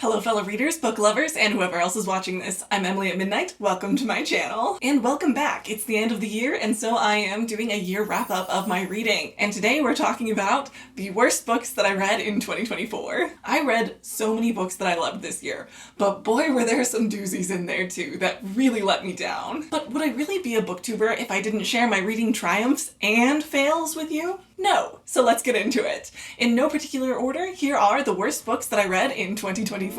Hello fellow readers, book lovers, and whoever else is watching this. I'm Emily at Midnight. Welcome to my channel. And welcome back. It's the end of the year, and so I am doing a year wrap-up of my reading. And today we're talking about the worst books that I read in 2024. I read so many books that I loved this year, but boy were there some doozies in there too that really let me down. But would I really be a booktuber if I didn't share my reading triumphs and fails with you? No. So let's get into it. In no particular order, here are the worst books that I read in 2024.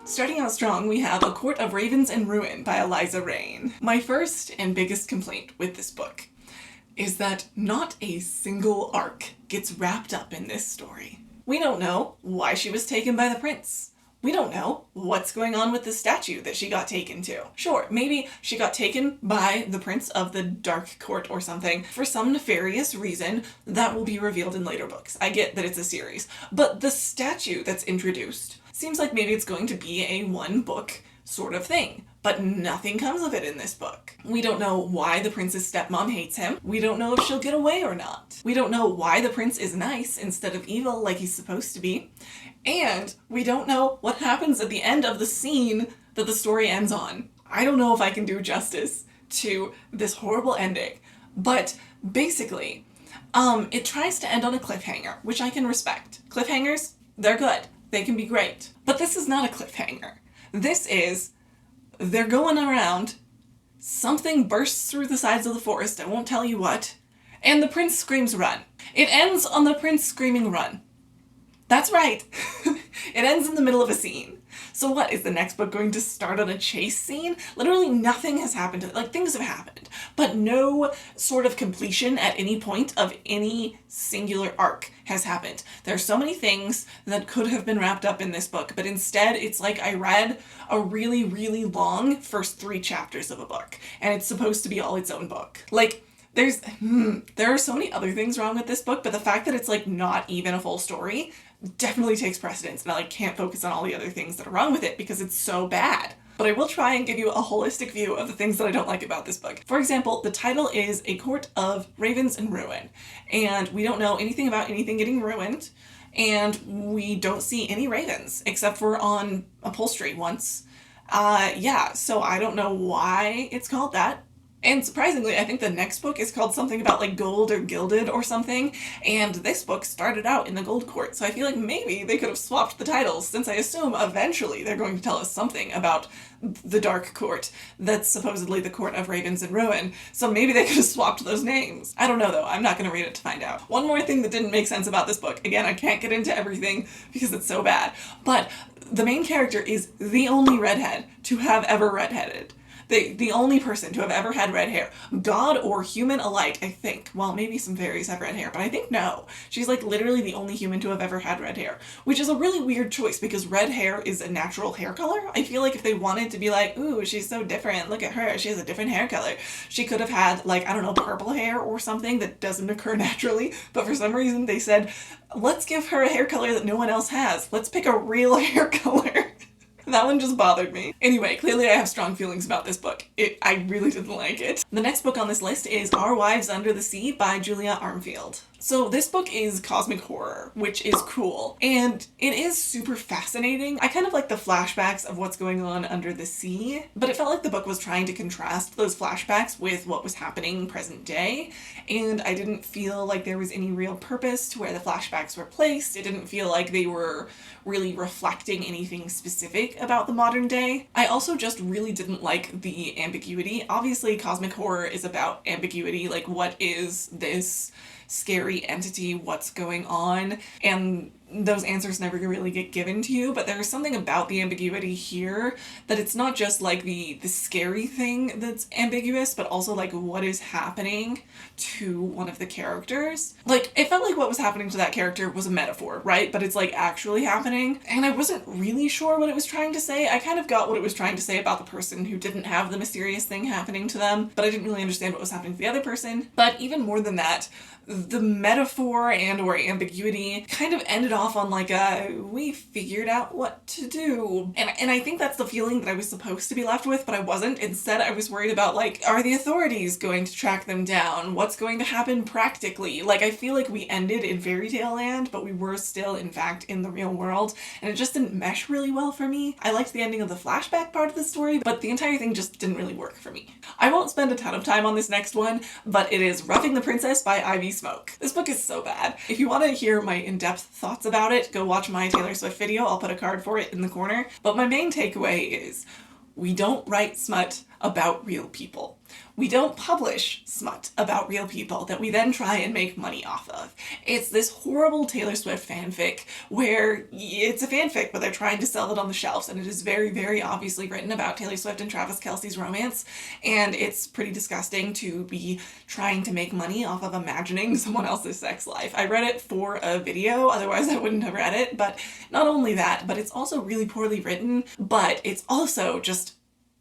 Starting out strong, we have A Court of Ravens and Ruin by Eliza Raine. My first and biggest complaint with this book is that not a single arc gets wrapped up in this story. We don't know why she was taken by the prince. We don't know what's going on with the statue that she got taken to. Sure, maybe she got taken by the prince of the Dark Court or something for some nefarious reason that will be revealed in later books. I get that it's a series, but the statue that's introduced seems like maybe it's going to be a one-book sort of thing, but nothing comes of it in this book. We don't know why the prince's stepmom hates him. We don't know if she'll get away or not. We don't know why the prince is nice instead of evil like he's supposed to be. And we don't know what happens at the end of the scene that the story ends on. I don't know if I can do justice to this horrible ending, but basically, it tries to end on a cliffhanger, which I can respect. Cliffhangers, they're good. They can be great. But this is not a cliffhanger. This is, they're going around, something bursts through the sides of the forest, I won't tell you what, and the prince screams run. It ends on the prince screaming run. That's right. It ends in the middle of a scene. So what, is the next book going to start on a chase scene? Literally nothing has happened. Like, things have happened, but no sort of completion at any point of any singular arc has happened. There are so many things that could have been wrapped up in this book, but instead it's like I read a really, really long first 3 chapters of a book, and it's supposed to be all its own book. Like, there are so many other things wrong with this book, but the fact that it's like not even a full story definitely takes precedence, and I like can't focus on all the other things that are wrong with it because it's so bad. But I will try and give you a holistic view of the things that I don't like about this book. For example, the title is A Court of Ravens and Ruin, and we don't know anything about anything getting ruined, and we don't see any ravens except for on upholstery once. Yeah, so I don't know why it's called that. And surprisingly, I think the next book is called something about like gold or gilded or something, and this book started out in the gold court, so I feel like maybe they could have swapped the titles, since I assume eventually they're going to tell us something about the dark court that's supposedly the Court of Ravens and Ruin, so maybe they could have swapped those names. I don't know though, I'm not going to read it to find out. One more thing that didn't make sense about this book, again, I can't get into everything because it's so bad, but the main character is the only redhead to have ever redheaded. The only person to have ever had red hair. God or human alike, I think. Well, maybe some fairies have red hair, but I think no. She's like literally the only human to have ever had red hair, which is a really weird choice because red hair is a natural hair color. I feel like if they wanted to be like, ooh, she's so different, look at her, she has a different hair color, she could have had like, I don't know, purple hair or something that doesn't occur naturally, but for some reason they said, let's give her a hair color that no one else has. Let's pick a real hair color. That one just bothered me. Anyway, clearly I have strong feelings about this book. I really didn't like it. The next book on this list is Our Wives Under the Sea by Julia Armfield. So this book is cosmic horror, which is cool, and it is super fascinating. I kind of like the flashbacks of what's going on under the sea, but it felt like the book was trying to contrast those flashbacks with what was happening present day, and I didn't feel like there was any real purpose to where the flashbacks were placed. It didn't feel like they were really reflecting anything specific about the modern day. I also just really didn't like the ambiguity. Obviously, cosmic horror is about ambiguity, like what is this scary entity, what's going on, and those answers never really get given to you, but there's something about the ambiguity here that it's not just like the scary thing that's ambiguous, but also like what is happening to one of the characters. Like, it felt like what was happening to that character was a metaphor, right? But it's like actually happening, and I wasn't really sure what it was trying to say. I kind of got what it was trying to say about the person who didn't have the mysterious thing happening to them, but I didn't really understand what was happening to the other person. But even more than that, the metaphor and or ambiguity kind of ended off on like we figured out what to do. And I think that's the feeling that I was supposed to be left with, but I wasn't. Instead, I was worried about like, are the authorities going to track them down? What's going to happen practically? Like, I feel like we ended in fairy tale land, but we were still in fact in the real world, and it just didn't mesh really well for me. I liked the ending of the flashback part of the story, but the entire thing just didn't really work for me. I won't spend a ton of time on this next one, but it is Roughing the Princess by Smoak. This book is so bad. If you want to hear my in-depth thoughts about it, go watch my Taylor Swift video. I'll put a card for it in the corner. But my main takeaway is, we don't write smut about real people. We don't publish smut about real people that we then try and make money off of. It's this horrible Taylor Swift fanfic where it's a fanfic, but they're trying to sell it on the shelves, and it is very, very obviously written about Taylor Swift and Travis Kelce's romance, and it's pretty disgusting to be trying to make money off of imagining someone else's sex life. I read it for a video, otherwise I wouldn't have read it, but not only that, but it's also really poorly written, but it's also just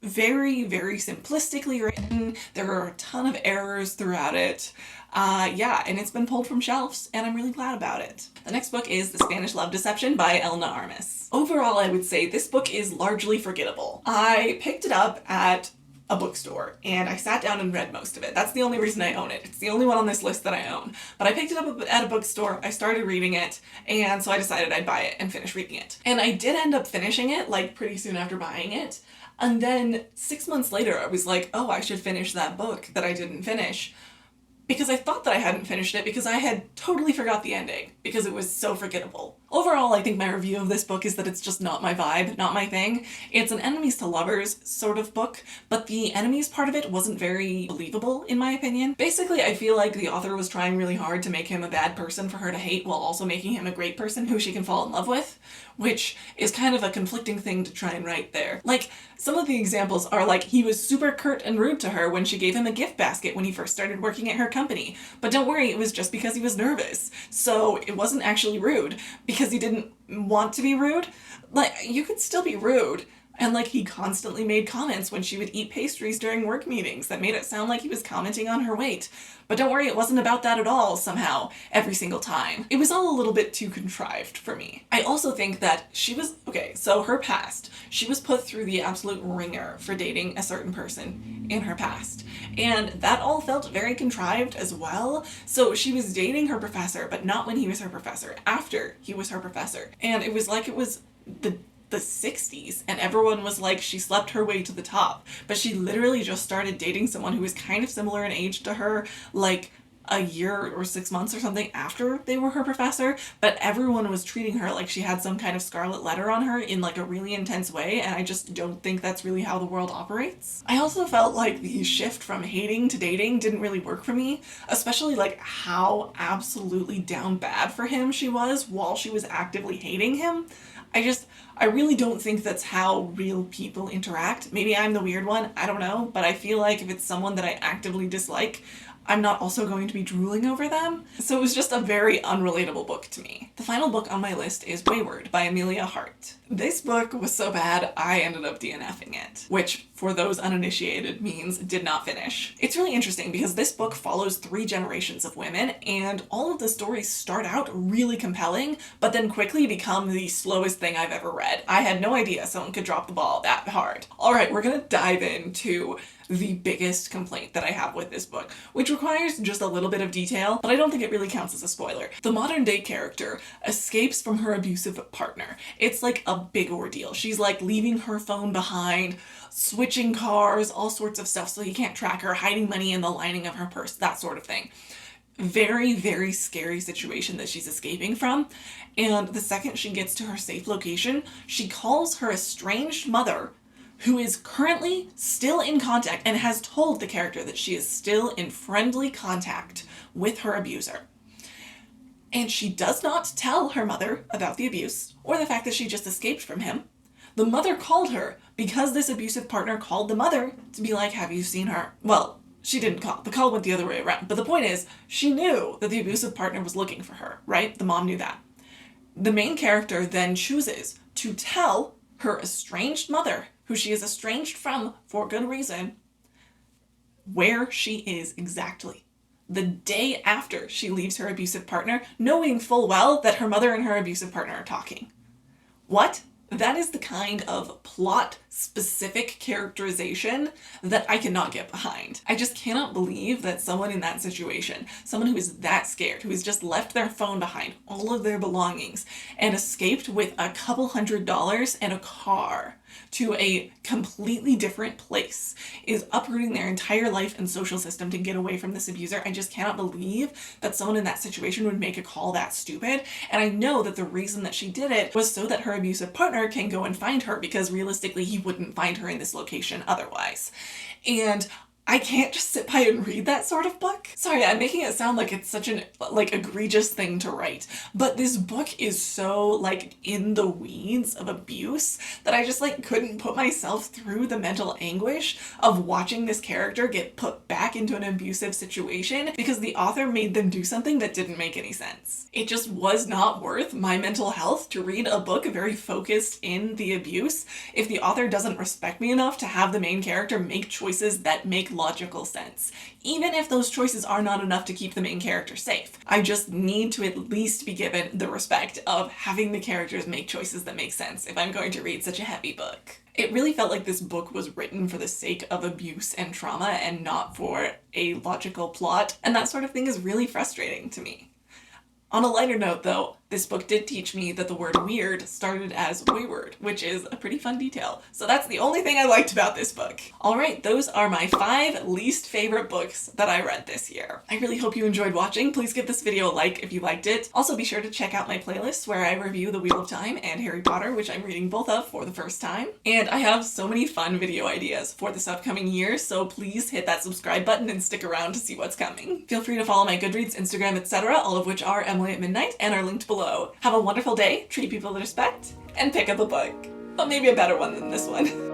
very, very simplistically written. There are a ton of errors throughout it. Yeah, and it's been pulled from shelves, and I'm really glad about it. The next book is The Spanish Love Deception by Elena Armas. Overall, I would say this book is largely forgettable. I picked it up at a bookstore, and I sat down and read most of it. That's the only reason I own it. It's the only one on this list that I own. But I picked it up at a bookstore, I started reading it, and so I decided I'd buy it and finish reading it. And I did end up finishing it, like, pretty soon after buying it. And then 6 months later, I was like, oh, I should finish that book that I didn't finish. Because I thought that I hadn't finished it because I had totally forgot the ending because it was so forgettable. Overall, I think my review of this book is that it's just not my vibe, not my thing. It's an enemies to lovers sort of book, but the enemies part of it wasn't very believable in my opinion. Basically, I feel like the author was trying really hard to make him a bad person for her to hate while also making him a great person who she can fall in love with, which is kind of a conflicting thing to try and write there. Like, some of the examples are like, he was super curt and rude to her when she gave him a gift basket when he first started working at her company. But don't worry, it was just because he was nervous. So it wasn't actually rude because he didn't want to be rude. Like, you could still be rude. And like, he constantly made comments when she would eat pastries during work meetings that made it sound like he was commenting on her weight. But don't worry, it wasn't about that at all somehow, every single time. It was all a little bit too contrived for me. I also think that she was, okay, so her past, she was put through the absolute ringer for dating a certain person in her past. And that all felt very contrived as well. So she was dating her professor, but not when he was her professor, after he was her professor. And it was like it was the 60s, and everyone was like, she slept her way to the top, but she literally just started dating someone who was kind of similar in age to her, like a year or 6 months or something after they were her professor, but everyone was treating her like she had some kind of scarlet letter on her in like a really intense way, and I just don't think that's really how the world operates. I also felt like the shift from hating to dating didn't really work for me, especially like how absolutely down bad for him she was while she was actively hating him. I really don't think that's how real people interact. Maybe I'm the weird one, I don't know, but I feel like if it's someone that I actively dislike, I'm not also going to be drooling over them. So it was just a very unrelatable book to me. The final book on my list is Weyward by Emilia Hart. This book was so bad, I ended up DNFing it, which for those uninitiated means did not finish. It's really interesting because this book follows 3 generations of women, and all of the stories start out really compelling, but then quickly become the slowest thing I've ever read. I had no idea someone could drop the ball that hard. All right, we're gonna dive into the biggest complaint that I have with this book, which requires just a little bit of detail, but I don't think it really counts as a spoiler. The modern day character escapes from her abusive partner. It's like a big ordeal. She's like leaving her phone behind, switching cars, all sorts of stuff so he can't track her, hiding money in the lining of her purse, that sort of thing. Very, very scary situation that she's escaping from. And the second she gets to her safe location, she calls her estranged mother, who is currently still in contact and has told the character that she is still in friendly contact with her abuser. And she does not tell her mother about the abuse or the fact that she just escaped from him. The mother called her because this abusive partner called the mother to be like, have you seen her? Well, she didn't call. The call went the other way around. But the point is, she knew that the abusive partner was looking for her, right? The mom knew that. The main character then chooses to tell her estranged mother, who she is estranged from for good reason, where she is exactly. the day after she leaves her abusive partner, knowing full well that her mother and her abusive partner are talking. What? That is the kind of plot-specific characterization that I cannot get behind. I just cannot believe that someone in that situation, someone who is that scared, who has just left their phone behind, all of their belongings, and escaped with a couple $100 and a car to a completely different place, is uprooting their entire life and social system to get away from this abuser. I just cannot believe that someone in that situation would make a call that stupid. And I know that the reason that she did it was so that her abusive partner can go and find her, because realistically he wouldn't find her in this location otherwise. And I can't just sit by and read that sort of book. Sorry, I'm making it sound like it's such an egregious thing to write, but this book is so in the weeds of abuse that I just couldn't put myself through the mental anguish of watching this character get put back into an abusive situation because the author made them do something that didn't make any sense. It just was not worth my mental health to read a book very focused in the abuse if the author doesn't respect me enough to have the main character make choices that make logical sense, even if those choices are not enough to keep the main character safe. I just need to at least be given the respect of having the characters make choices that make sense if I'm going to read such a heavy book. It really felt like this book was written for the sake of abuse and trauma and not for a logical plot, and that sort of thing is really frustrating to me. On a lighter note though, this book did teach me that the word weird started as Weyward, which is a pretty fun detail. So that's the only thing I liked about this book. Alright, those are my 5 least favorite books that I read this year. I really hope you enjoyed watching. Please give this video a like if you liked it. Also be sure to check out my playlists where I review The Wheel of Time and Harry Potter, which I'm reading both of for the first time. And I have so many fun video ideas for this upcoming year, so please hit that subscribe button and stick around to see what's coming. Feel free to follow my Goodreads, Instagram, etc., all of which are Emily at Midnight and are linked below. Have a wonderful day, treat people with respect, and pick up a book. But maybe a better one than this one.